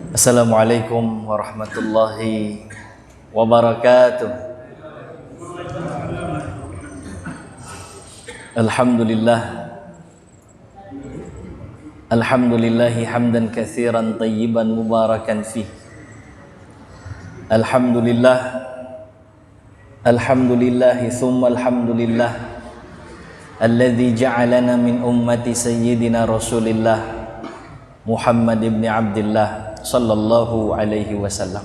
Assalamualaikum warahmatullahi wabarakatuh. Alhamdulillah. Alhamdulillahi hamdan katsiran tayyiban mubarakan fih. Alhamdulillah. Alhamdulillahi thumma alhamdulillah. Alladzi ja'alana min ummati sayyidina Rasulillah Muhammad ibn Abdullah sallallahu alaihi wasallam.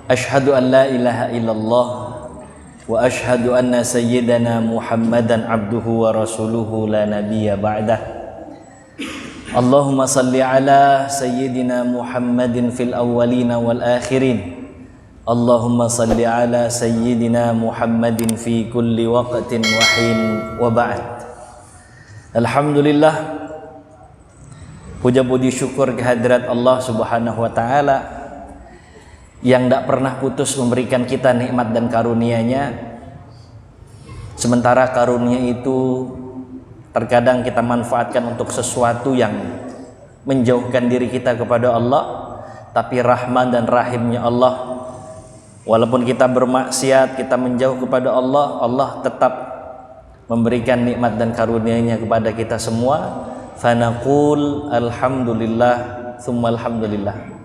Ashhadu an la ilaha illallah wa ashhadu anna sayyidana Muhammadan abduhu wa rasuluhu la nabiyya ba'dah. Allahumma salli ala sayyidina Muhammadin fil awwalina wal akhirin. Allahumma salli ala sayyidina Muhammadin fi kulli waqtin wa hin wa ba'd. Alhamdulillah, puja puji syukur kehadirat Allah Subhanahu wa taala yang tidak pernah putus memberikan kita nikmat dan karunia-Nya. Sementara karunia itu terkadang kita manfaatkan untuk sesuatu yang menjauhkan diri kita kepada Allah, tapi rahman dan rahimnya Allah, walaupun kita bermaksiat, kita menjauh kepada Allah, Allah tetap memberikan nikmat dan karunia-Nya kepada kita semua. Fanaqul alhamdulillah thumma alhamdulillah.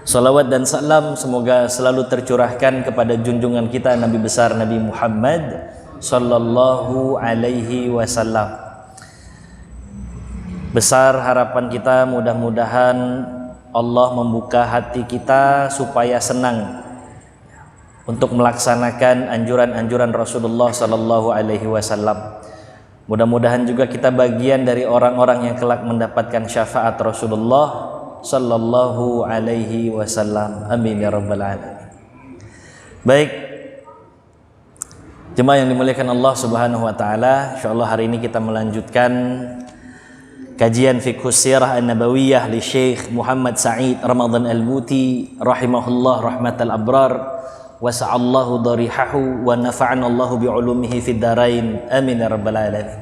Salawat dan salam semoga selalu tercurahkan kepada junjungan kita Nabi besar Nabi Muhammad sallallahu alaihi wasallam. Besar harapan kita, mudah-mudahan Allah membuka hati kita supaya senang untuk melaksanakan anjuran-anjuran Rasulullah sallallahu alaihi wasallam. Mudah-mudahan juga kita bagian dari orang-orang yang kelak mendapatkan syafaat Rasulullah sallallahu alaihi wasallam. Amin ya rabbal alamin. Baik, jemaah yang dimuliakan Allah Subhanahu wa taala, insyaallah hari ini kita melanjutkan kajian Fiqhus Sirah An-Nabawiyah li Syekh Muhammad Sa'id Ramadan Al-Buti rahimahullah rahmatal abrar. Wasa'allahu darihahu wa nafa'ana Allahu bi'ulumihi fid darain. Amin ya rabbal alamin.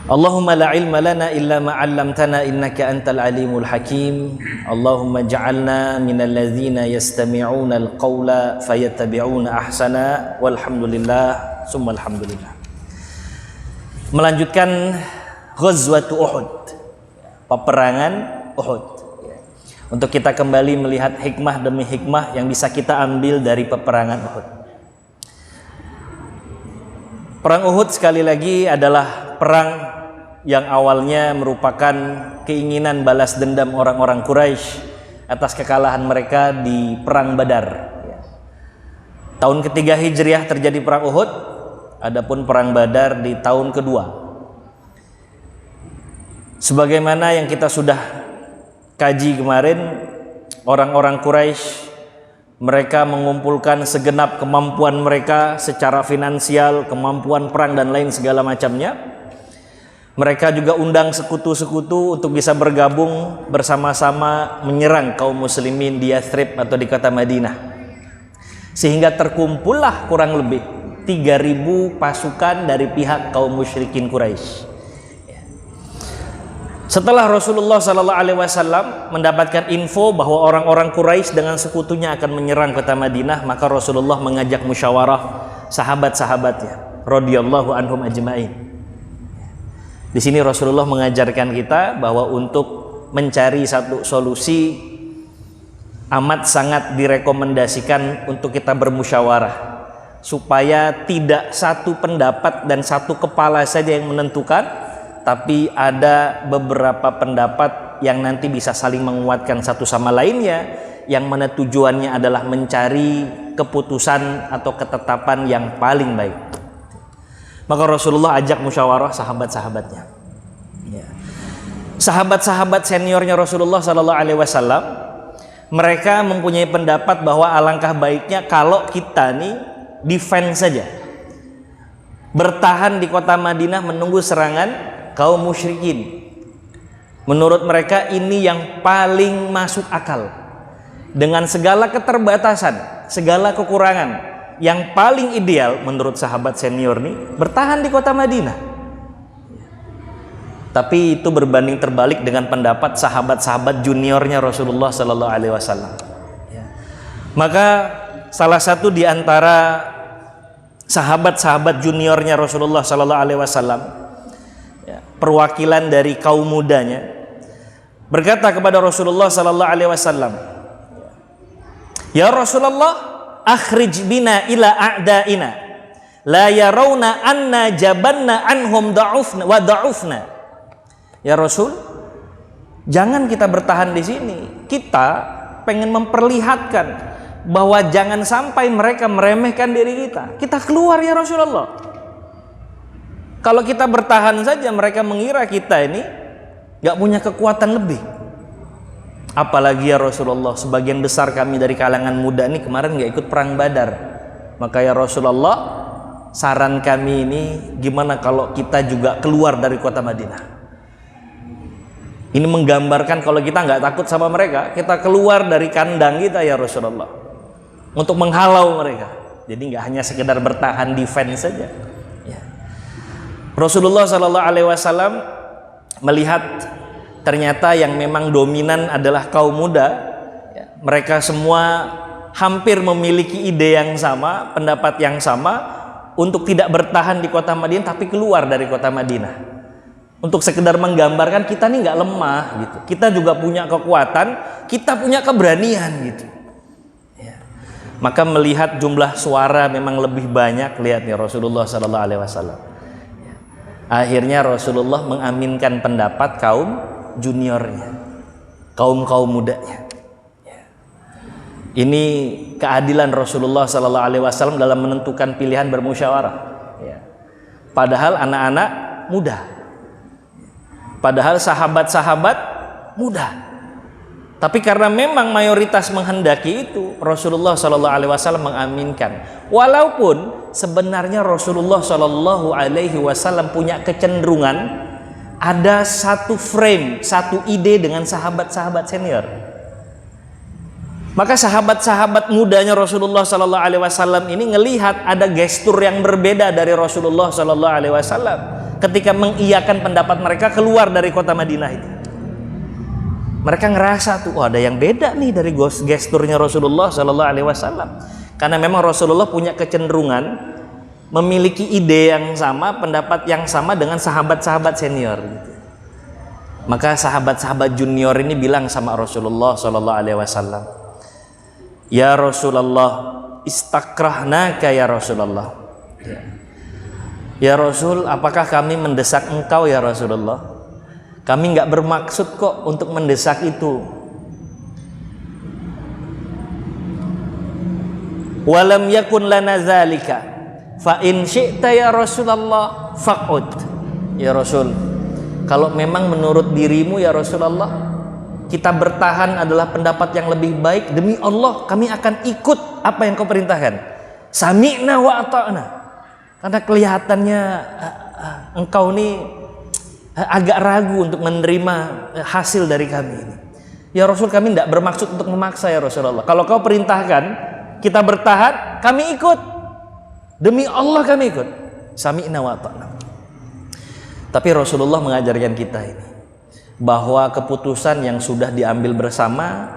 Allahumma la ilma lana illa ma 'allamtana innaka antal alimul hakim. Allahumma ja'alna minal ladzina yastami'una al-qawla fayattabi'una ahsana. Walhamdulillah summa alhamdulillah. Melanjutkan Ghazwatu Uhud, peperangan Uhud. Untuk kita kembali melihat hikmah demi hikmah yang bisa kita ambil dari peperangan Uhud. Perang Uhud sekali lagi adalah perang yang awalnya merupakan keinginan balas dendam orang-orang Quraisy atas kekalahan mereka di perang Badar. Tahun ketiga Hijriah terjadi perang Uhud, adapun perang Badar di tahun kedua. Sebagaimana yang kita sudah kaji kemarin, orang-orang Quraisy mereka mengumpulkan segenap kemampuan mereka secara finansial, kemampuan perang dan lain segala macamnya. Mereka juga undang sekutu-sekutu untuk bisa bergabung bersama-sama menyerang kaum muslimin di Yathrib atau di kota Madinah. Sehingga terkumpullah kurang lebih 3.000 pasukan dari pihak kaum musyrikin Quraisy. Setelah Rasulullah sallallahu alaihi wasallam mendapatkan info bahwa orang-orang Quraisy dengan sekutunya akan menyerang kota Madinah, maka Rasulullah mengajak musyawarah sahabat-sahabatnya radhiyallahu anhum ajmain. Di sini Rasulullah mengajarkan kita bahwa untuk mencari satu solusi amat sangat direkomendasikan untuk kita bermusyawarah, supaya tidak satu pendapat dan satu kepala saja yang menentukan, tapi ada beberapa pendapat yang nanti bisa saling menguatkan satu sama lainnya, yang mana tujuannya adalah mencari keputusan atau ketetapan yang paling baik. Maka Rasulullah ajak musyawarah sahabat-sahabatnya. Sahabat-sahabat seniornya Rasulullah sallallahu alaihi wasallam, mereka mempunyai pendapat bahwa alangkah baiknya kalau kita nih defense saja, bertahan di kota Madinah menunggu serangan kaum musyrikin. Menurut mereka ini yang paling masuk akal. Dengan segala keterbatasan, segala kekurangan, yang paling ideal menurut sahabat senior nih bertahan di kota Madinah. Tapi itu berbanding terbalik dengan pendapat sahabat-sahabat juniornya Rasulullah Sallallahu Alaihi Wasallam. Maka salah satu di antara sahabat-sahabat juniornya Rasulullah Sallallahu Alaihi Wasallam, perwakilan dari kaum mudanya, berkata kepada Rasulullah Sallallahu Alaihi Wasallam, "Ya Rasulullah, akhrij bina ila a'daina, la yarawna anna jabanna anhum da'ufna wa da'ufna." Ya Rasul, jangan kita bertahan di sini. Kita pengen memperlihatkan bahwa jangan sampai mereka meremehkan diri kita. Kita keluar ya Rasulullah. Kalau kita bertahan saja, mereka mengira kita ini gak punya kekuatan lebih. Apalagi ya Rasulullah, sebagian besar kami dari kalangan muda ini kemarin gak ikut perang Badar. Maka ya Rasulullah, saran kami ini gimana kalau kita juga keluar dari kota Madinah. Ini menggambarkan kalau kita nggak takut sama mereka, kita keluar dari kandang kita ya Rasulullah, untuk menghalau mereka. Jadi nggak hanya sekedar bertahan defense saja. Ya. Rasulullah Sallallahu Alaihi Wasallam melihat ternyata yang memang dominan adalah kaum muda. Ya. Mereka semua hampir memiliki ide yang sama, pendapat yang sama, untuk tidak bertahan di kota Madinah tapi keluar dari kota Madinah. Untuk sekedar menggambarkan kita nih nggak lemah gitu, kita juga punya kekuatan, kita punya keberanian gitu. Ya. Maka melihat jumlah suara memang lebih banyak, lihat ya Rasulullah Sallallahu Alaihi Wasallam. Ya. Akhirnya Rasulullah mengaminkan pendapat kaum juniornya, kaum mudanya. Ya. Ini keadilan Rasulullah Sallallahu Alaihi Wasallam dalam menentukan pilihan bermusyawarah. Ya. Padahal anak-anak muda. Padahal sahabat-sahabat muda. Tapi karena memang mayoritas menghendaki itu, Rasulullah Shallallahu Alaihi Wasallam mengaminkan. Walaupun sebenarnya Rasulullah Shallallahu Alaihi Wasallam punya kecenderungan ada satu frame, satu ide dengan sahabat-sahabat senior. Maka sahabat-sahabat mudanya Rasulullah Shallallahu Alaihi Wasallam ini ngelihat ada gestur yang berbeda dari Rasulullah Shallallahu Alaihi Wasallam ketika mengiyakan pendapat mereka keluar dari kota Madinah itu. Mereka ngerasa tuh, ada yang beda nih dari gesturnya Rasulullah Shallallahu Alaihi Wasallam. Karena memang Rasulullah punya kecenderungan memiliki ide yang sama, pendapat yang sama dengan sahabat-sahabat senior. Gitu. Maka sahabat-sahabat junior ini bilang sama Rasulullah Shallallahu Alaihi Wasallam, "Ya Rasulullah, istakrahnaka ya Rasulullah." Ya Rasul, apakah kami mendesak engkau ya Rasulullah? Kami nggak bermaksud kok untuk mendesak itu. Walam yakun lana zalika, fa in syi'ta ya Rasulullah faq'ud. Ya Rasul, kalau memang menurut dirimu ya Rasulullah, kita bertahan adalah pendapat yang lebih baik, demi Allah kami akan ikut apa yang kau perintahkan. Sami'na wa ata'na. Karena kelihatannya engkau ini agak ragu untuk menerima hasil dari kami ini. Ya Rasul, kami tidak bermaksud untuk memaksa ya Rasulullah. Kalau kau perintahkan kita bertahan, kami ikut. Demi Allah kami ikut. Sami'na wa ata'na. Tapi Rasulullah mengajarkan kita ini, bahwa keputusan yang sudah diambil bersama,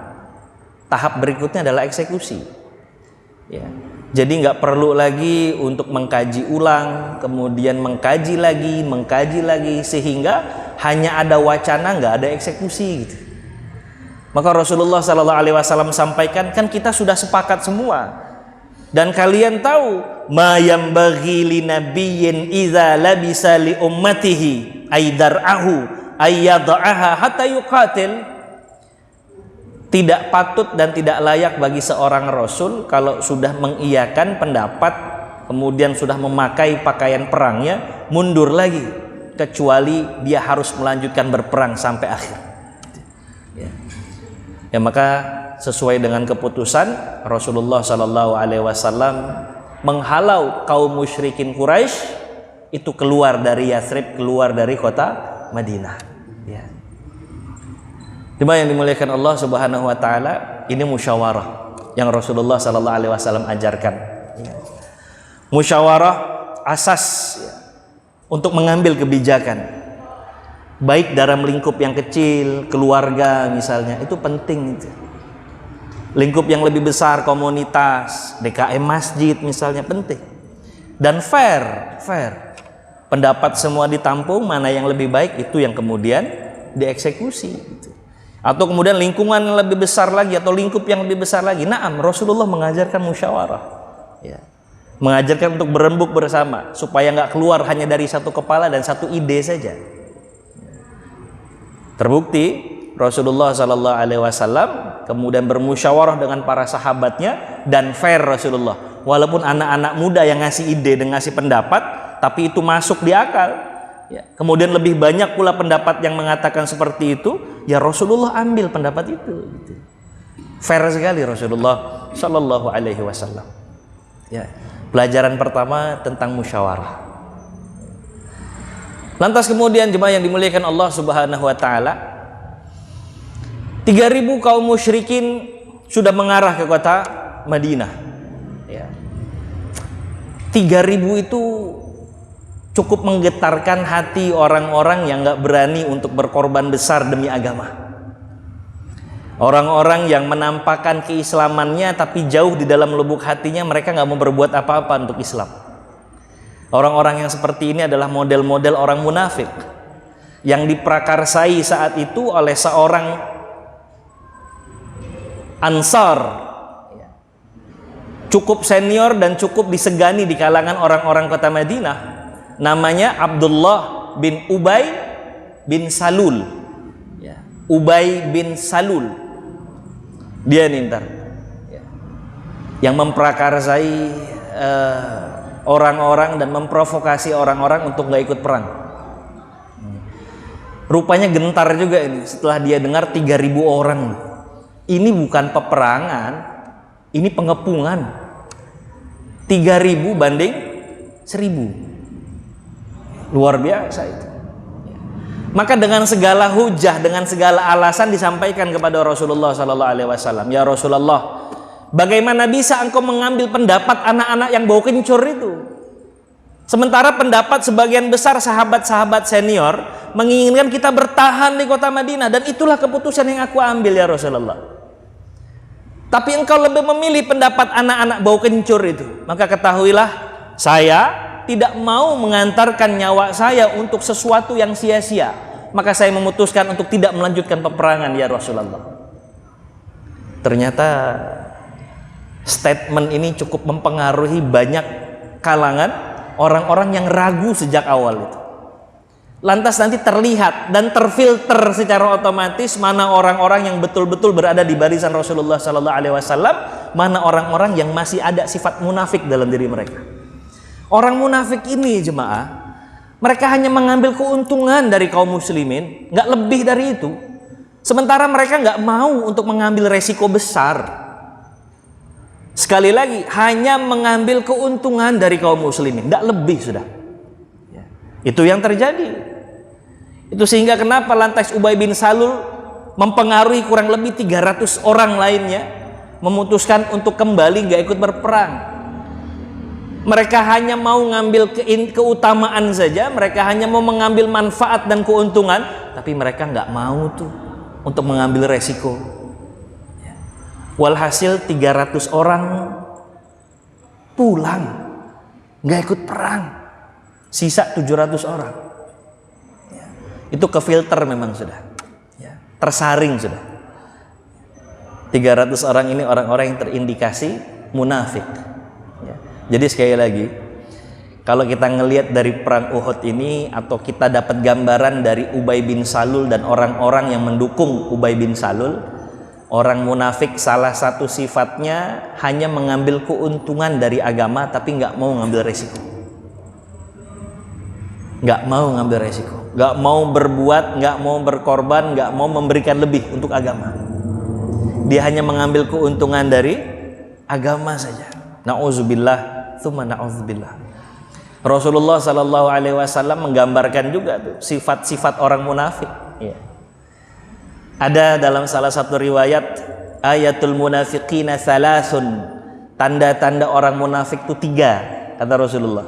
tahap berikutnya adalah eksekusi. Ya. Jadi nggak perlu lagi untuk mengkaji ulang, kemudian mengkaji lagi, sehingga hanya ada wacana, nggak ada eksekusi gitu. Maka Rasulullah Sallallahu Alaihi Wasallam sampaikan, kan kita sudah sepakat semua. Dan kalian tahu, ma yambaghi li nabiyyin idza labisa li ummatihi aidar'ahu ayyada'aha hatta yuqatil. Tidak patut dan tidak layak bagi seorang Rasul kalau sudah mengiyakan pendapat, kemudian sudah memakai pakaian perangnya, mundur lagi, kecuali dia harus melanjutkan berperang sampai akhir. Ya, maka sesuai dengan keputusan Rasulullah Sallallahu Alaihi Wasallam menghalau kaum musyrikin Quraisy itu keluar dari Yathrib, keluar dari kota Madinah. Ya. Cuma yang dimuliakan Allah Subhanahu wa taala, ini musyawarah yang Rasulullah sallallahu alaihi wasallam ajarkan. Musyawarah asas untuk mengambil kebijakan. baik dalam lingkup yang kecil, keluarga misalnya, itu penting itu. Lingkup yang lebih besar, komunitas, DKM masjid misalnya, penting. Dan fair. Pendapat semua ditampung, mana yang lebih baik itu yang kemudian dieksekusi gitu. Atau kemudian lingkungan yang lebih besar lagi atau lingkup yang lebih besar lagi. Naam, Rasulullah mengajarkan musyawarah. Ya. Mengajarkan untuk berembuk bersama supaya nggak keluar hanya dari satu kepala dan satu ide saja. Terbukti Rasulullah Sallallahu Alaihi Wasallam kemudian bermusyawarah dengan para sahabatnya dan fair Rasulullah. Walaupun anak-anak muda yang ngasih ide dan ngasih pendapat, tapi itu masuk di akal. Ya. Kemudian lebih banyak pula pendapat yang mengatakan seperti itu, ya Rasulullah ambil pendapat itu. Fair sekali Rasulullah Sallallahu Alaihi Wasallam. Ya. Pelajaran pertama tentang musyawarah. Lantas kemudian jemaah yang dimuliakan Allah Subhanahu Wa Taala, 3.000 kaum musyrikin sudah mengarah ke kota Madinah. Ya. 3.000 itu cukup menggetarkan hati orang-orang yang nggak berani untuk berkorban besar demi agama. Orang-orang yang menampakkan keislamannya tapi jauh di dalam lubuk hatinya mereka nggak mau berbuat apa-apa untuk Islam. Orang-orang yang seperti ini adalah model-model orang munafik yang diprakarsai saat itu oleh seorang Ansar, cukup senior dan cukup disegani di kalangan orang-orang kota Madinah, namanya Abdullah bin Ubay bin Salul. Ubay bin Salul, dia nih ntar yang memprakarsai orang-orang dan memprovokasi orang-orang untuk nggak ikut perang. Rupanya gentar juga ini setelah dia dengar 3.000 orang. Ini bukan peperangan, ini pengepungan. 3.000 banding 1.000. Luar biasa itu. Maka dengan segala hujah, dengan segala alasan disampaikan kepada Rasulullah Sallallahu Alaihi Wasallam, ya Rasulullah, bagaimana bisa engkau mengambil pendapat anak-anak yang bau kencur itu? Sementara pendapat sebagian besar sahabat-sahabat senior menginginkan kita bertahan di kota Madinah, dan itulah keputusan yang aku ambil ya Rasulullah. Tapi engkau lebih memilih pendapat anak-anak bau kencur itu. Maka ketahuilah, saya tidak mau mengantarkan nyawa saya untuk sesuatu yang sia-sia. Maka saya memutuskan untuk tidak melanjutkan peperangan ya Rasulullah. Ternyata statement ini cukup mempengaruhi banyak kalangan orang-orang yang ragu sejak awal itu. Lantas nanti terlihat dan terfilter secara otomatis mana orang-orang yang betul-betul berada di barisan Rasulullah Sallallahu Alaihi Wasallam, mana orang-orang yang masih ada sifat munafik dalam diri mereka. Orang munafik ini jemaah, mereka hanya mengambil keuntungan dari kaum muslimin, nggak lebih dari itu. Sementara mereka nggak mau untuk mengambil resiko besar. Sekali lagi, hanya mengambil keuntungan dari kaum muslimin, nggak lebih sudah. Itu yang terjadi. Itu sehingga kenapa lantas Ubay bin Salul mempengaruhi kurang lebih 300 orang lainnya memutuskan untuk kembali gak ikut berperang. Mereka hanya mau ngambil keutamaan saja, mereka hanya mau mengambil manfaat dan keuntungan, tapi mereka nggak mau tuh untuk mengambil resiko. Walhasil 300 orang pulang, nggak ikut perang, sisa 700 orang. Itu kefilter memang sudah, tersaring sudah. 300 orang ini orang-orang yang terindikasi munafik. Jadi sekali lagi, kalau kita ngelihat dari perang Uhud ini, atau kita dapat gambaran dari Ubay bin Salul dan orang-orang yang mendukung Ubay bin Salul, orang munafik salah satu sifatnya hanya mengambil keuntungan dari agama tapi nggak mau ngambil resiko. Nggak mau ngambil resiko, nggak mau berbuat, nggak mau berkorban, nggak mau memberikan lebih untuk agama. Dia hanya mengambil keuntungan dari agama saja. Na'udzubillah, tsumma na'udzubillah. Rasulullah Sallallahu Alaihi Wasallam menggambarkan juga tuh sifat-sifat orang munafik. Ya. Ada dalam salah satu riwayat, ayatul munafiqina thalathun, tanda-tanda orang munafik itu 3, kata Rasulullah.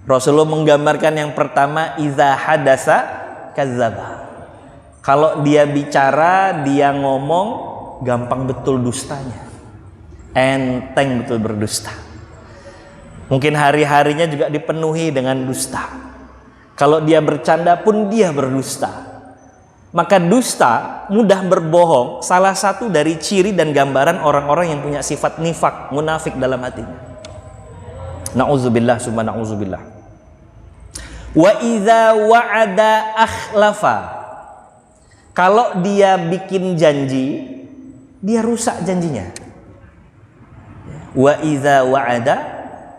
Rasulullah menggambarkan yang pertama, iza hadasa kadzdzaba. Kalau dia bicara, dia ngomong, gampang betul dustanya. Enteng betul berdusta. Mungkin hari-harinya juga dipenuhi dengan dusta. Kalau dia bercanda pun dia berdusta. Maka dusta, mudah berbohong, salah satu dari ciri dan gambaran orang-orang yang punya sifat nifak, munafik dalam hatinya. Na'udzubillah summa na'udzubillah. Wa idza wa'ada akhlafa. Kalau dia bikin janji, dia rusak janjinya. Wa idza wa'ada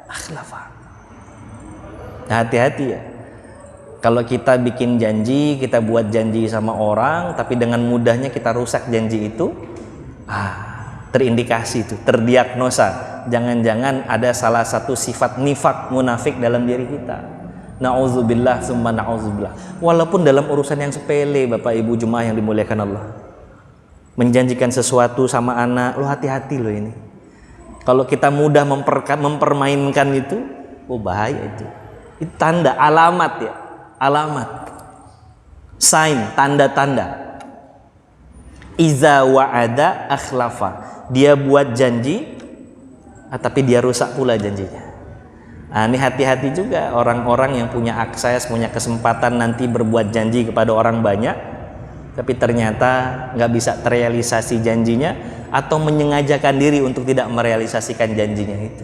akhlafa. Hati-hati ya. Kalau kita bikin janji, kita buat janji sama orang, tapi dengan mudahnya kita rusak janji itu, terindikasi itu, terdiagnosa. Jangan-jangan ada salah satu sifat nifak, munafik dalam diri kita. Na'udzubillah summa na'udzubillah. Walaupun dalam urusan yang sepele, Bapak Ibu jemaah yang dimuliakan Allah. Menjanjikan sesuatu sama anak, lo hati-hati lo ini. Kalau kita mudah mempermainkan itu, bahaya itu. Itu tanda, alamat ya. Alamat, sign, tanda-tanda. Iza wa'ada akhlafa. Dia buat janji, tapi dia rusak pula janjinya. Ini hati-hati juga orang-orang yang punya akses, punya kesempatan nanti berbuat janji kepada orang banyak, tapi ternyata nggak bisa terrealisasi janjinya, atau menyengajakan diri untuk tidak merealisasikan janjinya itu.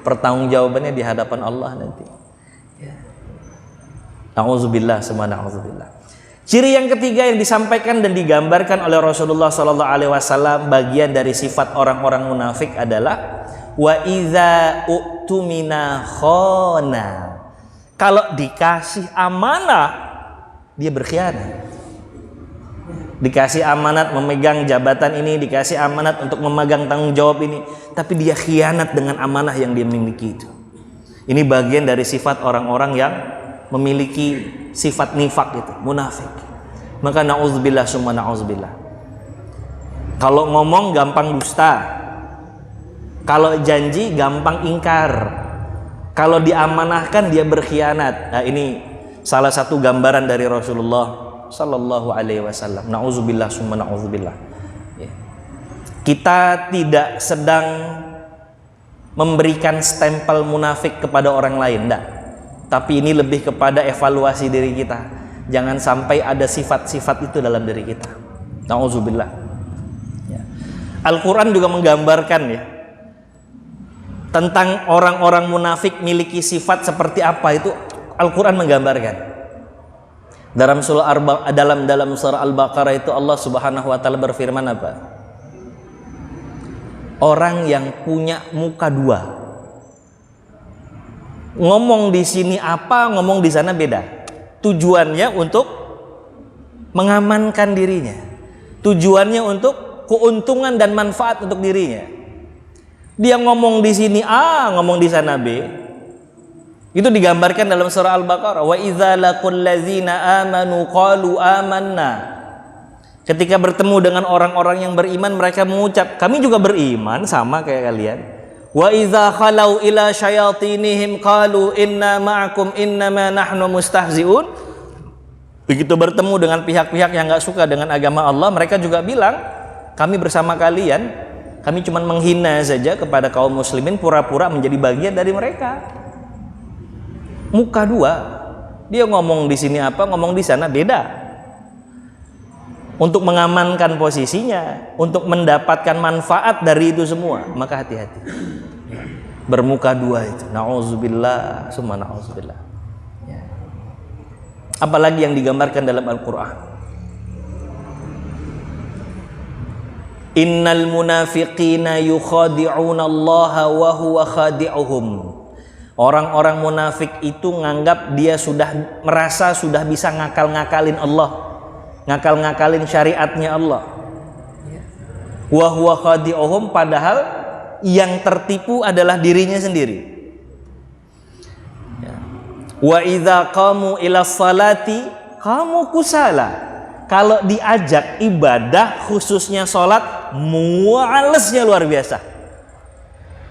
Pertanggungjawabannya di hadapan Allah nanti. Na'udzubillah summa na'udzubillah. Ciri yang ketiga yang disampaikan dan digambarkan oleh Rasulullah sallallahu alaihi wasallam bagian dari sifat orang-orang munafik adalah wa idza u'tumina khana. Kalau dikasih amanah dia berkhianat. Dikasih amanat memegang jabatan ini, dikasih amanat untuk memegang tanggung jawab ini, tapi dia khianat dengan amanah yang dia miliki itu. Ini bagian dari sifat orang-orang yang memiliki sifat nifak itu, munafik. Maka na'udzubillah summa na'udzubillah. Kalau ngomong gampang dusta, kalau janji gampang ingkar, kalau diamanahkan dia berkhianat. Ini salah satu gambaran dari Rasulullah sallallahu alaihi wasallam. Na'udzubillah summa na'udzubillah. Kita tidak sedang memberikan stempel munafik kepada orang lain, enggak. Tapi ini lebih kepada evaluasi diri kita. Jangan sampai ada sifat-sifat itu dalam diri kita. Na'udzubillah. Al-Quran juga menggambarkan ya tentang orang-orang munafik miliki sifat seperti apa itu. Al-Quran menggambarkan. Dalam surah Al-Baqarah itu Allah Subhanahu wa taala berfirman apa? Orang yang punya muka dua. Ngomong di sini apa, ngomong di sana beda. Tujuannya untuk mengamankan dirinya. Tujuannya untuk keuntungan dan manfaat untuk dirinya. Dia ngomong di sini A, ngomong di sana B. Itu digambarkan dalam surah Al-Baqarah. Wa idza laqul ladzina amanu qalu amanna. Ketika bertemu dengan orang-orang yang beriman, mereka mengucap, kami juga beriman sama kayak kalian. Wa idza khalau ila syayatinihim qalu inna ma'akum innama nahnu mustahzi'un. Begitu bertemu dengan pihak-pihak yang enggak suka dengan agama Allah, mereka juga bilang, kami bersama kalian, kami cuma menghina saja kepada kaum muslimin, pura-pura menjadi bagian dari mereka. Muka dua. Dia ngomong di sini apa, ngomong di sana beda. Untuk mengamankan posisinya, untuk mendapatkan manfaat dari itu semua, maka hati-hati. Bermuka dua itu, na'udzubillah summa na'udzubillah. Apalagi yang digambarkan dalam Al-Quran. Innal munafiqina yukhadi'una Allah wa huwa khadi'uhum. Orang-orang munafik itu nganggap dia sudah merasa sudah bisa ngakal-ngakalin Allah, ngakal-ngakalin syariatnya Allah. Wa huwa khadi'uhum, padahal yang tertipu adalah dirinya sendiri. Wa idza qamu ila salati qamu kusala. Kalau diajak ibadah khususnya salat, mualesnya luar biasa.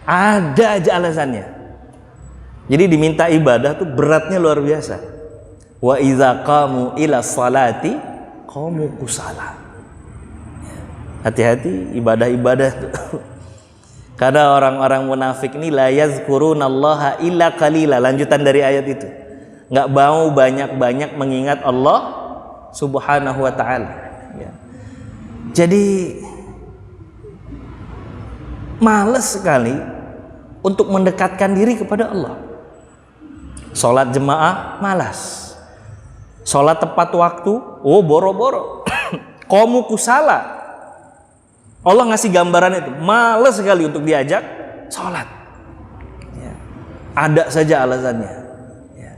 Ada aja alasannya. Jadi diminta ibadah tuh beratnya luar biasa. Wa idza qamu ila salati qamu kusala. Hati-hati ibadah-ibadah tuh. Karena orang-orang munafik ini la yazkurunallaha illa qalila. Lanjutan dari ayat itu. Nggak mau banyak-banyak mengingat Allah Subhanahu wa ta'ala. Ya. Jadi males sekali untuk mendekatkan diri kepada Allah. Sholat jemaah malas. Sholat tepat waktu, oh boro-boro. Qamu kusala. Allah ngasih gambaran itu, males sekali untuk diajak sholat. Ya. Ada saja alasannya. Ya.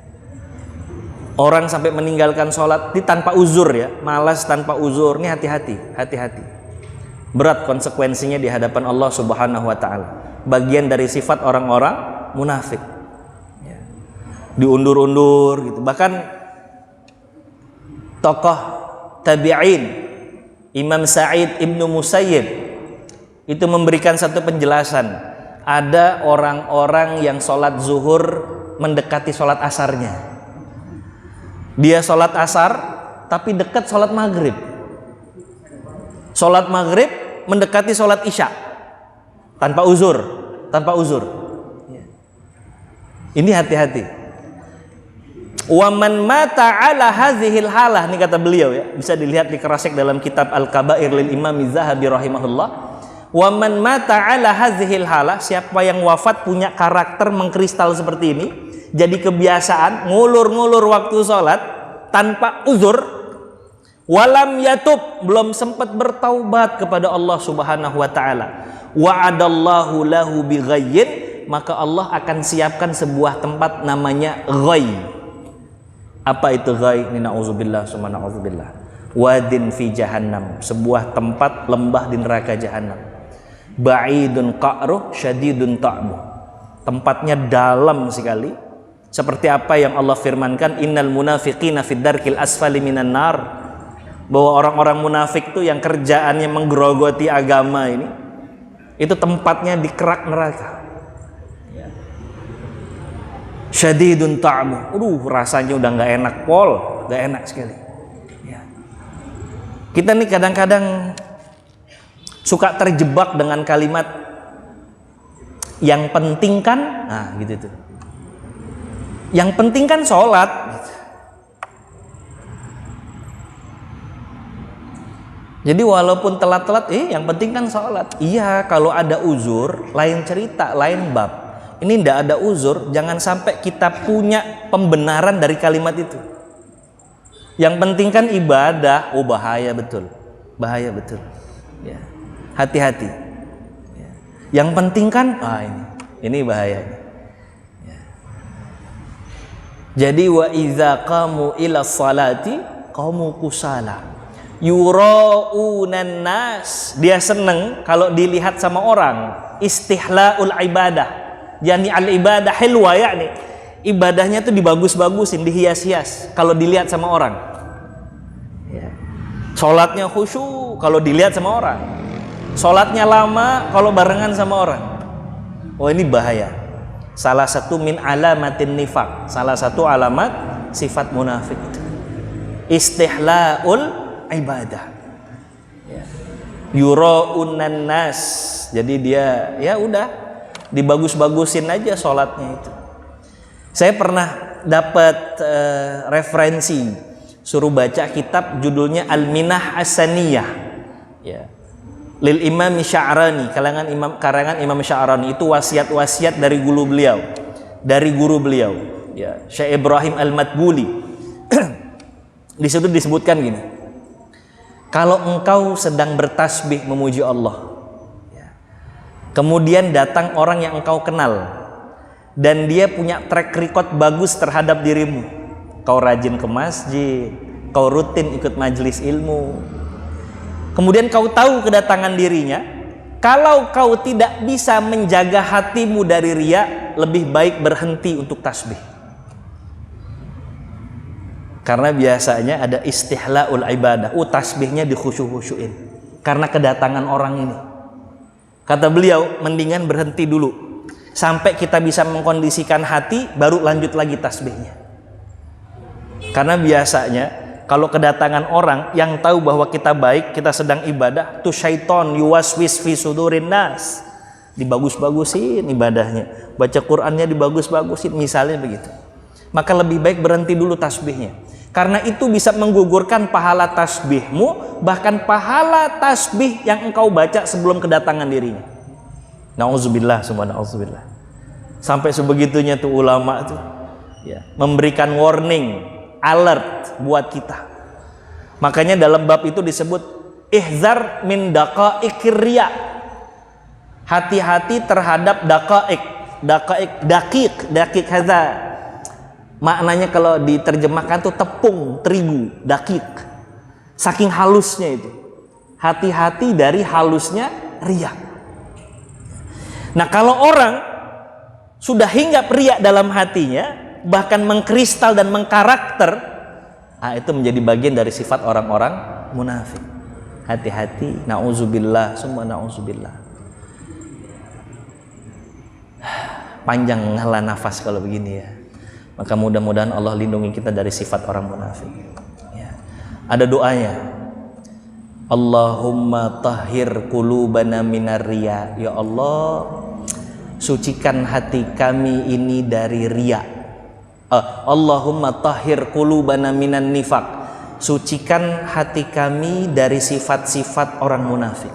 Orang sampai meninggalkan sholat tanpa uzur ya, malas tanpa uzur. Ini hati-hati, hati-hati. Berat konsekuensinya di hadapan Allah Subhanahu wa ta'ala. Bagian dari sifat orang-orang munafik. Ya. Diundur-undur gitu. Bahkan tokoh tabi'in Imam Sa'id Ibnu Musayyib itu memberikan satu penjelasan. Ada orang-orang yang sholat zuhur mendekati sholat asarnya. Dia sholat asar tapi dekat sholat maghrib. Sholat maghrib mendekati sholat isya tanpa uzur, tanpa uzur. Ini hati-hati. Wa man mata ala hadhil halah, ini kata beliau ya, bisa dilihat di Kerasek dalam kitab Al-Kabair lil Imam Az-Zahabi rahimahullah. Wa man mata ala hadhil halah, siapa yang wafat punya karakter mengkristal seperti ini, jadi kebiasaan ngulur-ngulur waktu sholat tanpa uzur, walam yatub, belum sempat bertaubat kepada Allah Subhanahu wa ta'ala, wa'adallahu lahu bighayyin, maka Allah akan siapkan sebuah tempat namanya ghayy. Apa itu ghayy? Ini na'udzubillah summa na'udzubillah. Wadin fi jahannam, sebuah tempat lembah di neraka jahannam. Ba'idun qa'ruh syadidun ta'buh. Tempatnya dalam sekali. Seperti apa yang Allah firmankan, innal munafiqina fid darkil asfali minan nar. Bahwa orang-orang munafik itu yang kerjaannya menggerogoti agama ini, itu tempatnya di kerak neraka. Syadidun ta'mu, rasanya udah nggak enak pol, nggak enak sekali. Ya. Kita nih kadang-kadang suka terjebak dengan kalimat yang penting kan, nah gitu tuh. Yang penting kan sholat. Gitu. Jadi walaupun telat-telat, yang penting kan sholat. Iya, kalau ada uzur, lain cerita, lain bab. Ini tidak ada uzur, jangan sampai kita punya pembenaran dari kalimat itu. Yang penting kan ibadah, bahaya betul, bahaya betul. Ya. Hati-hati. Ya. Yang penting kan, ini bahaya. Ya. Jadi wa idza qamu ila salati qamu kusala. Yuraunan nas, dia seneng kalau dilihat sama orang. Istihlaul ibadah. Yani al-ibadah hilwa, yakni ibadahnya tuh dibagus-bagusin, dihias-hias kalau dilihat sama orang. Ya. Sholatnya khusyuk kalau dilihat sama orang. Sholatnya lama kalau barengan sama orang. Oh, ini bahaya. Salah satu min alamatin nifaq, salah satu alamat sifat munafik itu. Istihlaul ibadah. Ya. Yuraunan nas. Jadi dia ya udah dibagus-bagusin aja sholatnya itu. Saya pernah dapat referensi, suruh baca kitab judulnya Al-Minah As-Saniyah, ya, lil Imam Sya'rani, karangan Imam Sya'rani. Itu wasiat-wasiat dari guru beliau, ya, Syekh Ibrahim Al-Matbuli. Di situ disebutkan gini, kalau engkau sedang bertasbih memuji Allah, kemudian datang orang yang engkau kenal dan dia punya track record bagus terhadap dirimu. Kau rajin ke masjid, kau rutin ikut majelis ilmu. Kemudian kau tahu kedatangan dirinya. Kalau kau tidak bisa menjaga hatimu dari riya, lebih baik berhenti untuk tasbih. Karena biasanya ada istihlaul ibadah. Tasbihnya dikhusyuk-khusyuin karena kedatangan orang ini. Kata beliau, mendingan berhenti dulu sampai kita bisa mengkondisikan hati, baru lanjut lagi tasbihnya. Karena biasanya kalau kedatangan orang yang tahu bahwa kita baik, kita sedang ibadah, tuh syaiton yuwaswis fi sudurin nas, dibagus-bagusin ibadahnya, baca Qur'annya dibagus-bagusin, misalnya begitu. Maka lebih baik berhenti dulu tasbihnya, karena itu bisa menggugurkan pahala tasbihmu, bahkan pahala tasbih yang engkau baca sebelum kedatangan dirinya. Nauzubillah, semua nauzubillah. Sampai sebegitunya tuh ulama tuh ya, memberikan warning, alert buat kita. Makanya dalam bab itu disebut ihzar min daqaiqir riya. Hati-hati terhadap daqaiq, daqiq hadza. Maknanya kalau diterjemahkan tuh tepung terigu, daqiq. Saking halusnya itu. Hati-hati dari halusnya riya. Nah, kalau orang sudah hinggap riya dalam hatinya, bahkan mengkristal dan mengkarakter, itu menjadi bagian dari sifat orang-orang munafik. Hati-hati, nauzubillah, semua nauzubillah. Panjang ngela nafas kalau begini ya. Maka mudah-mudahan Allah lindungi kita dari sifat orang munafik ya. Ada doanya, Allahumma tahhir qulubana minar riya. Ya Allah, sucikan hati kami ini dari riya. Allahumma tahhir qulubana minan nifaq. Sucikan hati kami dari sifat-sifat orang munafik.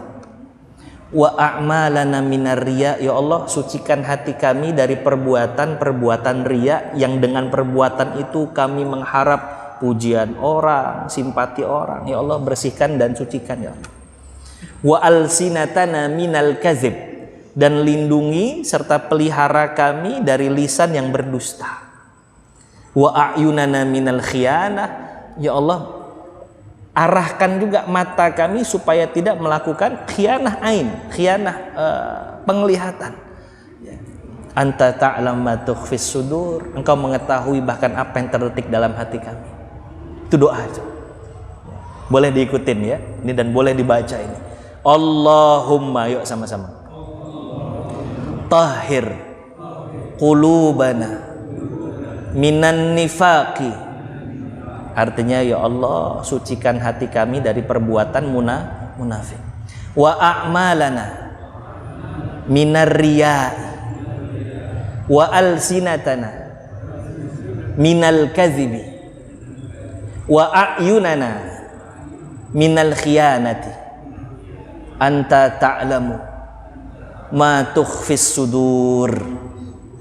Wa a'malana minar riya. Ya Allah, sucikan hati kami dari perbuatan-perbuatan riya yang dengan perbuatan itu kami mengharap pujian orang, simpati orang. Ya Allah, bersihkan dan sucikan ya Allah. Wa alsinatana minal kadzib, dan lindungi serta pelihara kami dari lisan yang berdusta. Wa a'yunana minal khiyanah. Ya Allah, arahkan juga mata kami supaya tidak melakukan khianah ain, khianah penglihatan. Anta ta'lam ma tukhfis sudur. Engkau mengetahui bahkan apa yang terdetik dalam hati kami. Itu doa aja. Boleh diikutin ya. Ini dan boleh dibaca ini. Allahumma, yuk sama-sama. Tahhir qulubana minan nifaqi. Artinya ya Allah, sucikan hati kami dari perbuatan munafik. Wa a'malana minar riya'i wa alsinatana minal kadhibi wa a'yunana minal khiyanati. Anta ta'lamu ma tukhfis sudur.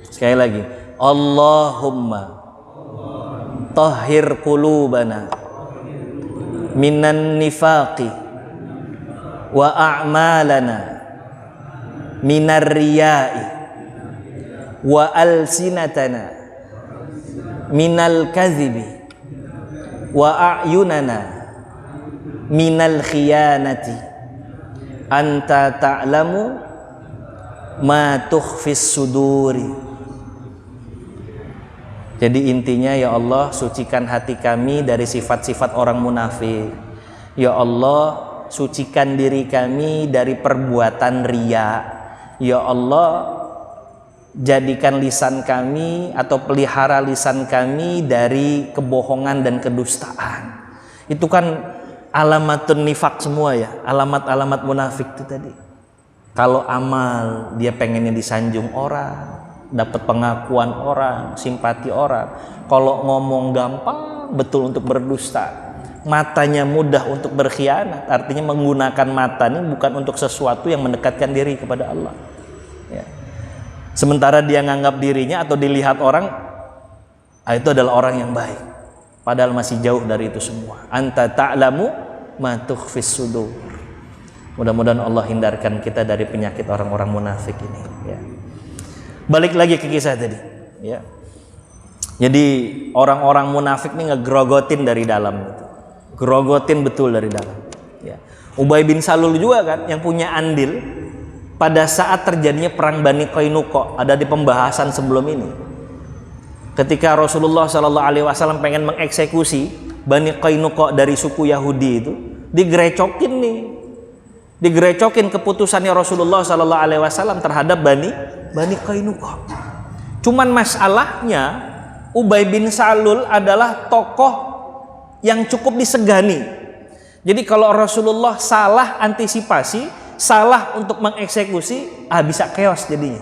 Sekali lagi, Allahumma tahhir qulubana minan nifaqi wa a'malana minar riya'i wa alsinatana minal kadhibi wa a'yunana minal khiyanati. Anta ta'lamu ma tukhfis suduri. Jadi intinya ya Allah, sucikan hati kami dari sifat-sifat orang munafik. Ya Allah, sucikan diri kami dari perbuatan riya. Ya Allah, jadikan lisan kami atau pelihara lisan kami dari kebohongan dan kedustaan. Itu kan alamatun nifak semua ya, alamat-alamat munafik itu tadi. Kalau amal dia pengennya disanjung orang, dapat pengakuan orang, simpati orang. Kalau ngomong gampang betul untuk berdusta. Matanya mudah untuk berkhianat. Artinya menggunakan mata ini bukan untuk sesuatu yang mendekatkan diri kepada Allah ya. Sementara dia nganggap dirinya atau dilihat orang, itu adalah orang yang baik, padahal masih jauh dari itu semua. Anta ta'lamu ma tukhfis sudur. Mudah-mudahan Allah hindarkan kita dari penyakit orang-orang munafik ini ya. Balik lagi ke kisah tadi ya. Jadi orang-orang munafik ini ngegrogotin dari dalam gitu. Grogotin betul dari dalam ya. Ubay bin Salul juga kan yang punya andil pada saat terjadinya perang Bani Qainuqa. Ada di pembahasan sebelum ini. Ketika Rasulullah SAW pengen mengeksekusi Bani Qainuqa dari suku Yahudi itu, digerecokin nih. Digerecokin keputusannya Rasulullah SAW terhadap Bani Qainuqa. Cuman masalahnya Ubay bin Salul adalah tokoh yang cukup disegani. Jadi kalau Rasulullah salah antisipasi, salah untuk mengeksekusi, bisa chaos jadinya.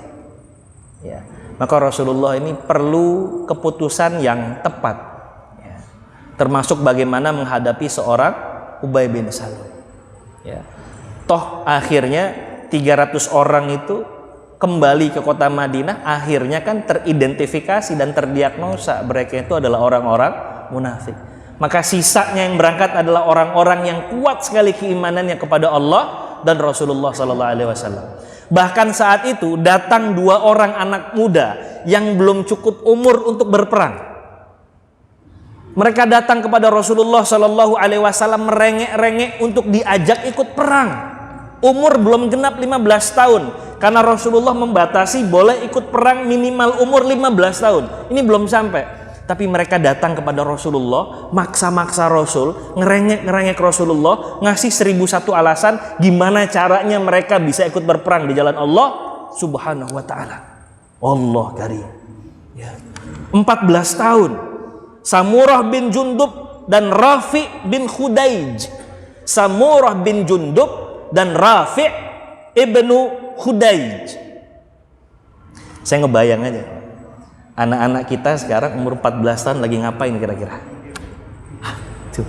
Ya. Maka Rasulullah ini perlu keputusan yang tepat. Ya. Termasuk bagaimana menghadapi seorang Ubay bin Salul. Ya. Toh akhirnya 300 orang itu kembali ke kota Madinah, akhirnya kan teridentifikasi dan terdiagnosa mereka itu adalah orang-orang munafik. Maka sisanya yang berangkat adalah orang-orang yang kuat sekali keimanannya kepada Allah dan Rasulullah SAW. Bahkan saat itu datang 2 orang anak muda yang belum cukup umur untuk berperang. Mereka datang kepada Rasulullah SAW merengek-rengek untuk diajak ikut perang. Umur belum genap 15 tahun. Karena Rasulullah membatasi boleh ikut perang minimal umur 15 tahun. Ini belum sampai. Tapi mereka datang kepada Rasulullah, maksa-maksa Rasul, ngerengek-ngerengek Rasulullah, ngasih 1001 alasan gimana caranya mereka bisa ikut berperang di jalan Allah Subhanahu wa ta'ala. Allah karim. Ya. 14 tahun. Samurah bin Jundub dan Rafi' bin Khudaij. Samurah bin Jundub dan Rafi' ibnu Khudaij. Saya ngebayang aja anak-anak kita sekarang umur 14 tahun lagi ngapain kira-kira? Tuh.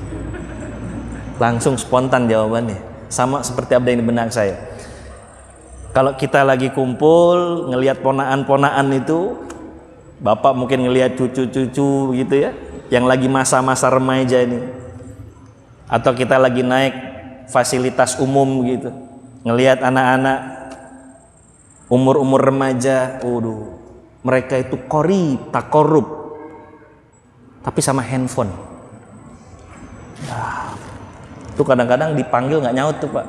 Langsung spontan jawabannya. Sama seperti apa yang di benak saya. Kalau kita lagi kumpul ngelihat ponaan-ponaan itu, bapak mungkin ngelihat cucu-cucu gitu ya, yang lagi masa-masa remaja ini, atau kita lagi naik fasilitas umum gitu, ngelihat anak-anak umur-umur remaja, mereka itu tak korup, tapi sama handphone. Itu kadang-kadang dipanggil nggak nyaut tuh Pak.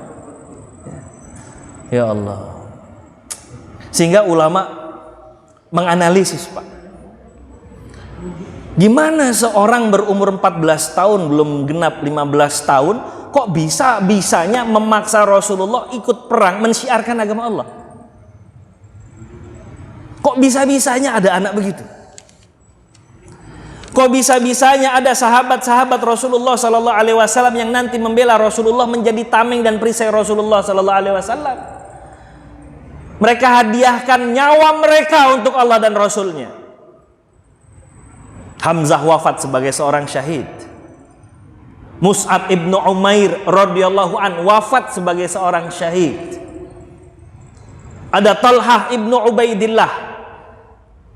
Ya Allah. Sehingga ulama menganalisis Pak, gimana seorang berumur 14 tahun belum genap 15 tahun kok bisanya memaksa Rasulullah ikut perang mensyiarkan agama Allah? Kok bisa-bisanya ada anak begitu? Kok bisa-bisanya ada sahabat-sahabat Rasulullah Sallallahu Alaihi Wasallam yang nanti membela Rasulullah, menjadi tameng dan perisai Rasulullah Sallallahu Alaihi Wasallam? Mereka hadiahkan nyawa mereka untuk Allah dan Rasulnya. Hamzah wafat sebagai seorang syahid. Mus'ab ibnu Umair radhiyallahu an wafat sebagai seorang syahid. Ada Talhah ibnu Ubaidillah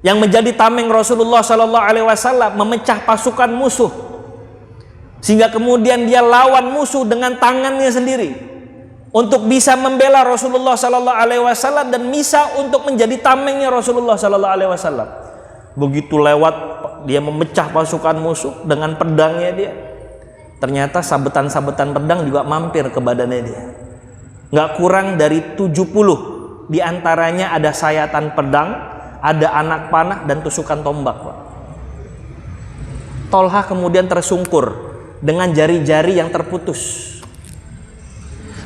yang menjadi tameng Rasulullah Sallallahu Alaihi Wasallam, memecah pasukan musuh sehingga kemudian dia lawan musuh dengan tangannya sendiri untuk bisa membela Rasulullah Sallallahu Alaihi Wasallam dan bisa untuk menjadi tamengnya Rasulullah Sallallahu Alaihi Wasallam. Begitu lewat dia memecah pasukan musuh dengan pedangnya dia. Ternyata sabetan-sabetan pedang juga mampir ke badannya dia. Nggak kurang dari 70 di antaranya ada sayatan pedang, ada anak panah dan tusukan tombak, Pak. Tolha kemudian tersungkur dengan jari-jari yang terputus.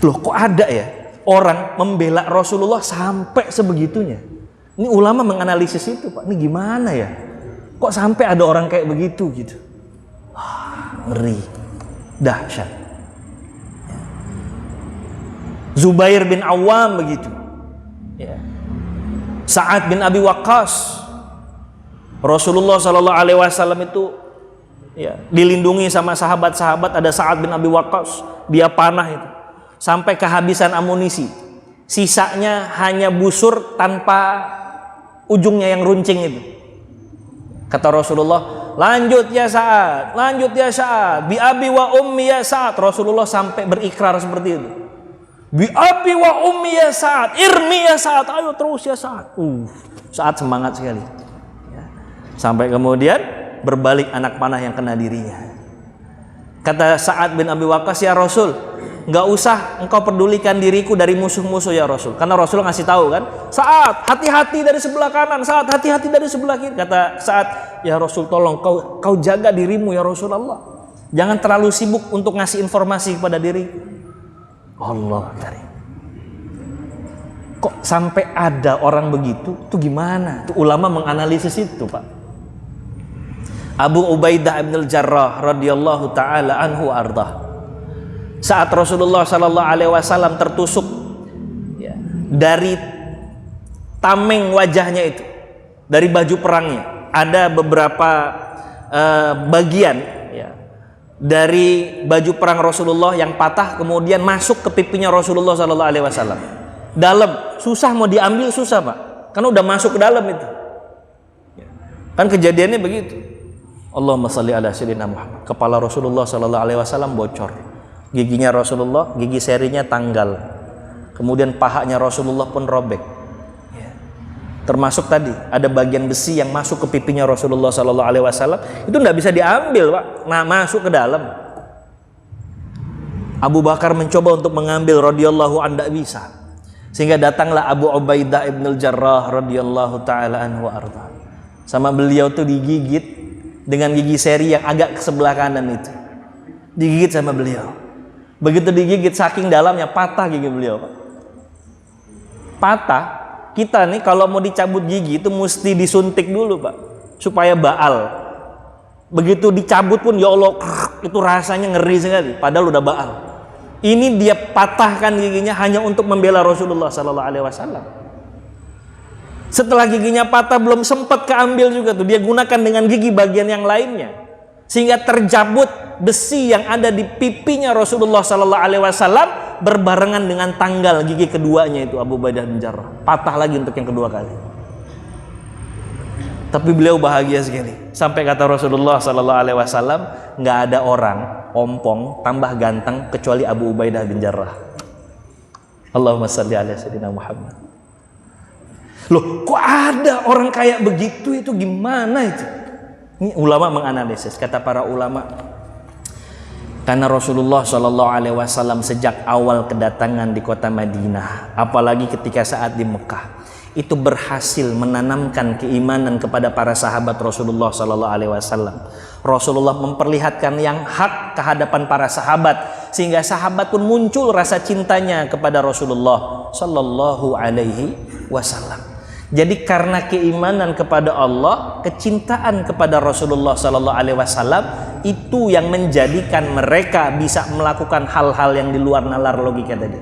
Loh, kok ada ya orang membela Rasulullah sampai sebegitunya? Ini ulama menganalisis itu, Pak. Ini gimana ya? Kok sampai ada orang kayak begitu gitu? Ngeri, dahsyat. Zubair bin Awam begitu. Ya. Sa'ad bin Abi Waqqas, Rasulullah Sallallahu Alaihi Wasallam itu ya, dilindungi sama sahabat-sahabat. Ada Sa'ad bin Abi Waqqas, dia panah itu sampai kehabisan amunisi, sisanya hanya busur tanpa ujungnya yang runcing itu. Kata Rasulullah, lanjut ya Sa'ad, lanjut ya Sa'ad, bi abi wa ummi ya Sa'ad. Rasulullah sampai berikrar seperti itu, bi abi wa ummi ya Sa'ad, irmi ya Sa'ad, ayo terus ya Sa'ad. Sa'ad semangat sekali ya. Sampai kemudian berbalik anak panah yang kena dirinya. Kata Sa'ad bin Abi Waqqas, ya Rasul, nggak usah engkau pedulikan diriku dari musuh-musuh ya Rasul. Karena Rasul ngasih tahu kan, Sa'ad hati-hati dari sebelah kanan, Sa'ad hati-hati dari sebelah kiri. Kata Sa'ad, ya Rasul tolong kau jaga dirimu ya Rasulullah. Jangan terlalu sibuk untuk ngasih informasi kepada diriku. Allah karim. Kok sampai ada orang begitu? Itu gimana? Itu ulama menganalisis itu, Pak. Abu Ubaidah bin Al-Jarrah radhiyallahu taala anhu ardah. Saat Rasulullah sallallahu alaihi wasallam tertusuk ya, dari tameng wajahnya itu, dari baju perangnya, ada beberapa bagian ya, dari baju perang Rasulullah yang patah kemudian masuk ke pipinya Rasulullah sallallahu alaihi wasallam. Dalam, susah mau diambil, susah Pak, karena udah masuk ke dalam itu. Kan kejadiannya begitu. Allahumma shalli ala sayyidina Muhammad. Kepala Rasulullah sallallahu alaihi wasallam bocor. Giginya Rasulullah, gigi serinya tanggal. Kemudian pahanya Rasulullah pun robek. Termasuk tadi ada bagian besi yang masuk ke pipinya Rasulullah sallallahu alaihi wasallam, itu enggak bisa diambil, Pak. Nah, masuk ke dalam. Abu Bakar mencoba untuk mengambil radhiyallahu anhu, enggak bisa. Sehingga datanglah Abu Ubaidah bin Al-Jarrah radhiyallahu taala anhu arda. Sama beliau tuh digigit dengan gigi seri yang agak ke sebelah kanan itu. Digigit sama beliau. Begitu digigit saking dalamnya patah gigi beliau, Pak. Patah. Kita nih kalau mau dicabut gigi itu mesti disuntik dulu, Pak, supaya baal. Begitu dicabut pun ya Allah, itu rasanya ngeri sekali, padahal udah baal. Ini dia patahkan giginya hanya untuk membela Rasulullah sallallahu alaihi wasallam. Setelah giginya patah belum sempat keambil juga tuh, dia gunakan dengan gigi bagian yang lainnya, sehingga terjabut besi yang ada di pipinya Rasulullah sallallahu alaihi wasallam berbarengan dengan tanggal gigi keduanya itu Abu Ubaidah bin Jarrah. Patah lagi untuk yang kedua kali. Tapi beliau bahagia sekali. Sampai kata Rasulullah sallallahu alaihi wasallam, nggak ada orang ompong tambah ganteng kecuali Abu Ubaidah bin Jarrah. Allahumma shalli ala sayyidina Muhammad. Loh, kok ada orang kayak begitu, itu gimana itu? Ini ulama menganalisis, kata para ulama, karena Rasulullah Shallallahu Alaihi Wasallam sejak awal kedatangan di kota Madinah, apalagi ketika saat di Mekah, itu berhasil menanamkan keimanan kepada para sahabat Rasulullah Shallallahu Alaihi Wasallam. Rasulullah memperlihatkan yang hak ke hadapan para sahabat, sehingga sahabat pun muncul rasa cintanya kepada Rasulullah Shallallahu Alaihi Wasallam. Jadi karena keimanan kepada Allah, kecintaan kepada Rasulullah Sallallahu Alaihi Wasallam, itu yang menjadikan mereka bisa melakukan hal-hal yang di luar nalar logika tadi.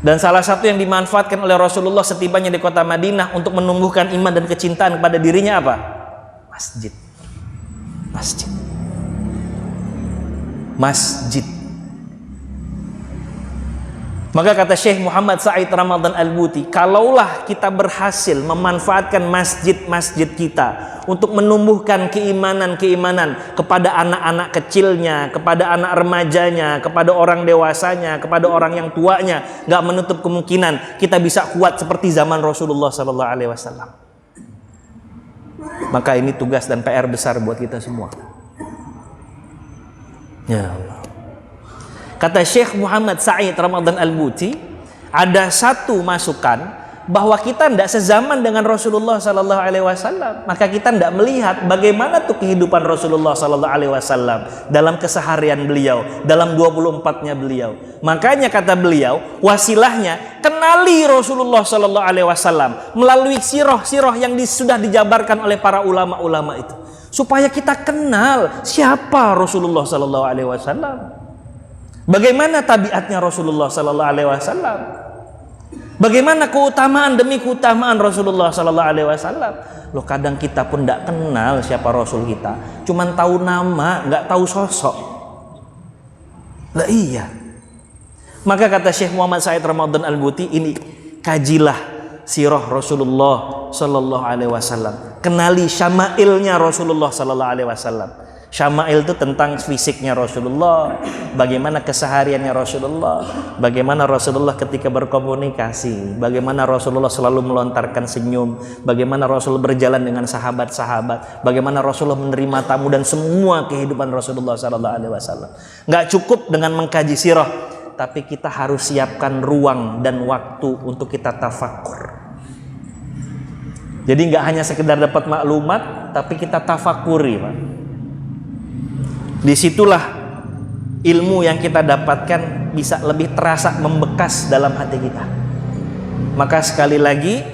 Dan salah satu yang dimanfaatkan oleh Rasulullah setibanya di kota Madinah untuk menumbuhkan iman dan kecintaan kepada dirinya apa? Masjid. Masjid. Masjid. Maka kata Syekh Muhammad Said Ramadan Al-Buti, kalaulah kita berhasil memanfaatkan masjid-masjid kita untuk menumbuhkan keimanan-keimanan kepada anak-anak kecilnya, kepada anak remajanya, kepada orang dewasanya, kepada orang yang tuanya, nggak menutup kemungkinan kita bisa kuat seperti zaman Rasulullah Sallallahu Alaihi Wasallam. Maka ini tugas dan PR besar buat kita semua. Ya Allah. Kata Syekh Muhammad Said Ramadan Al-Buti, ada satu masukan bahwa kita tidak sezaman dengan Rasulullah Sallallahu Alaihi Wasallam, maka kita tidak melihat bagaimana tuh kehidupan Rasulullah Sallallahu Alaihi Wasallam dalam keseharian beliau, dalam 24-nya beliau. Makanya kata beliau, wasilahnya kenali Rasulullah Sallallahu Alaihi Wasallam melalui sirah-sirah yang sudah dijabarkan oleh para ulama-ulama itu, supaya kita kenal siapa Rasulullah Sallallahu Alaihi Wasallam. Bagaimana tabiatnya Rasulullah Sallallahu Alaihi Wasallam? Bagaimana keutamaan demi keutamaan Rasulullah Sallallahu Alaihi Wasallam? Loh, kadang kita pun tidak kenal siapa Rasul kita, cuman tahu nama, nggak tahu sosok. Lah iya. Maka kata Syekh Muhammad Said Ramadan Al-Buti, ini kajilah sirah Rasulullah Sallallahu Alaihi Wasallam. Kenali syama'ilnya Rasulullah Sallallahu Alaihi Wasallam. Syama'il itu tentang fisiknya Rasulullah, bagaimana kesehariannya Rasulullah, bagaimana Rasulullah ketika berkomunikasi, bagaimana Rasulullah selalu melontarkan senyum, bagaimana Rasulullah berjalan dengan sahabat-sahabat, bagaimana Rasulullah menerima tamu, dan semua kehidupan Rasulullah Sallallahu Alaihi Wasallam. Nggak cukup dengan mengkaji sirah, tapi kita harus siapkan ruang dan waktu untuk kita tafakur. Jadi nggak hanya sekedar dapat maklumat, tapi kita tafakuri, Pak. Disitulah ilmu yang kita dapatkan bisa lebih terasa membekas dalam hati kita. Maka sekali lagi,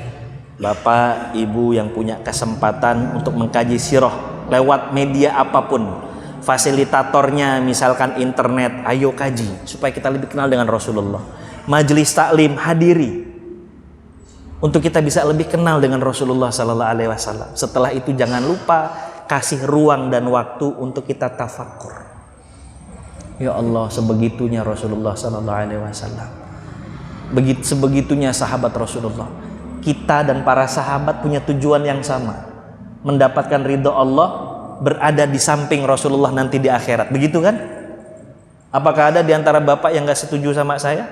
Bapak Ibu yang punya kesempatan untuk mengkaji sirah lewat media apapun, fasilitatornya misalkan internet, ayo kaji supaya kita lebih kenal dengan Rasulullah. Majelis taklim hadiri untuk kita bisa lebih kenal dengan Rasulullah sallallahu alaihi wasallam. Setelah itu jangan lupa kasih ruang dan waktu untuk kita tafakkur. Ya Allah, sebegitunya Rasulullah sallallahu alaihi wasallam. Sebegitunya sahabat Rasulullah. Kita dan para sahabat punya tujuan yang sama, mendapatkan ridho Allah, berada di samping Rasulullah nanti di akhirat. Begitu kan? Apakah ada di antara bapak yang gak setuju sama saya?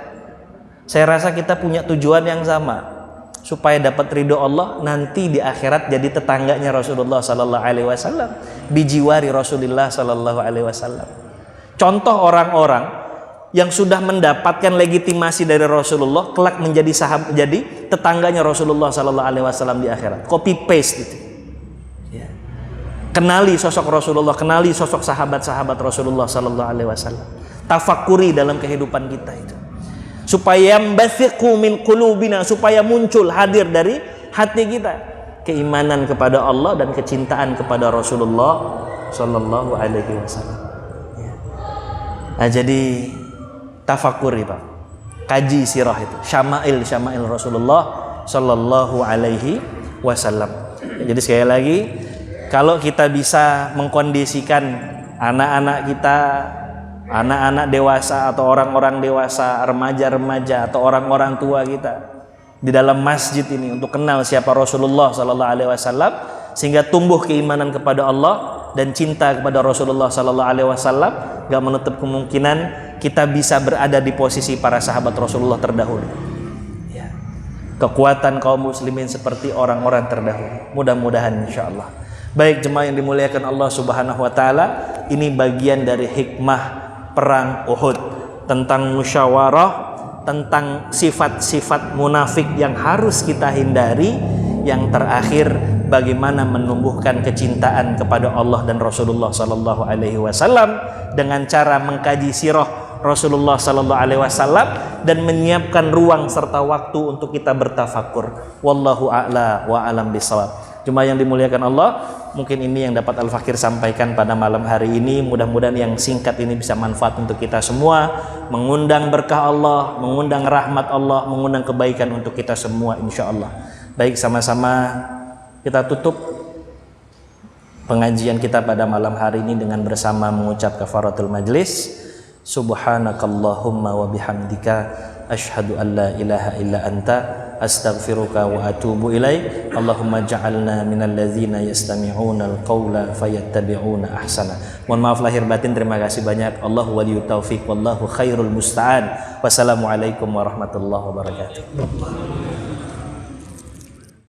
Saya rasa kita punya tujuan yang sama, supaya dapat ridho Allah nanti di akhirat jadi tetangganya Rasulullah sallallahu alaihi wasallam, bijiwari Rasulullah sallallahu alaihi wasallam. Contoh orang-orang yang sudah mendapatkan legitimasi dari Rasulullah kelak menjadi sahabat, jadi tetangganya Rasulullah sallallahu alaihi wasallam di akhirat. Copy paste gitu. Ya. Kenali sosok Rasulullah, kenali sosok sahabat-sahabat Rasulullah sallallahu alaihi wasallam. Tafakuri dalam kehidupan kita itu. Supaya yambathiqu min qulubina, supaya muncul hadir dari hati kita keimanan kepada Allah dan kecintaan kepada Rasulullah sallallahu alaihi wasallam. Ya. Nah, jadi tafakuri Pak, kaji sirah itu, syama'il Rasulullah sallallahu alaihi wasallam. Jadi sekali lagi, kalau kita bisa mengkondisikan anak-anak kita, anak-anak dewasa atau orang-orang dewasa, remaja-remaja atau orang-orang tua kita di dalam masjid ini untuk kenal siapa Rasulullah sallallahu alaihi wasallam, sehingga tumbuh keimanan kepada Allah dan cinta kepada Rasulullah sallallahu alaihi wasallam, gak menutup kemungkinan kita bisa berada di posisi para sahabat Rasulullah terdahulu. Ya. Kekuatan kaum muslimin seperti orang-orang terdahulu. Mudah-mudahan insyaallah. Baik jemaah yang dimuliakan Allah Subhanahu wa taala, ini bagian dari hikmah perang Uhud, tentang musyawarah, tentang sifat-sifat munafik yang harus kita hindari. Yang terakhir, bagaimana menumbuhkan kecintaan kepada Allah dan Rasulullah sallallahu alaihi wasallam dengan cara mengkaji sirah Rasulullah sallallahu alaihi wasallam dan menyiapkan ruang serta waktu untuk kita bertafakur. Wallahu a'la wa alam bisawab. Jemaah yang dimuliakan Allah, mungkin ini yang dapat Al-Fakir sampaikan pada malam hari ini. Mudah-mudahan yang singkat ini bisa manfaat untuk kita semua, mengundang berkah Allah, mengundang rahmat Allah, mengundang kebaikan untuk kita semua insyaallah. Baik, sama-sama kita tutup pengajian kita pada malam hari ini dengan bersama mengucap kafaratul majlis. Subhanakallahumma wa bihamdika asyhadu an la ilaha illa anta astaghfiruka wa atubu ilaik. Allahumma ja'alna minal ladzina yastami'una al-qaula fayattabi'una ahsana. Mohon maaf lahir batin, terima kasih banyak. Allahu waliyut taufiq wallahu khairul musta'an. Wassalamualaikum warahmatullahi wabarakatuh.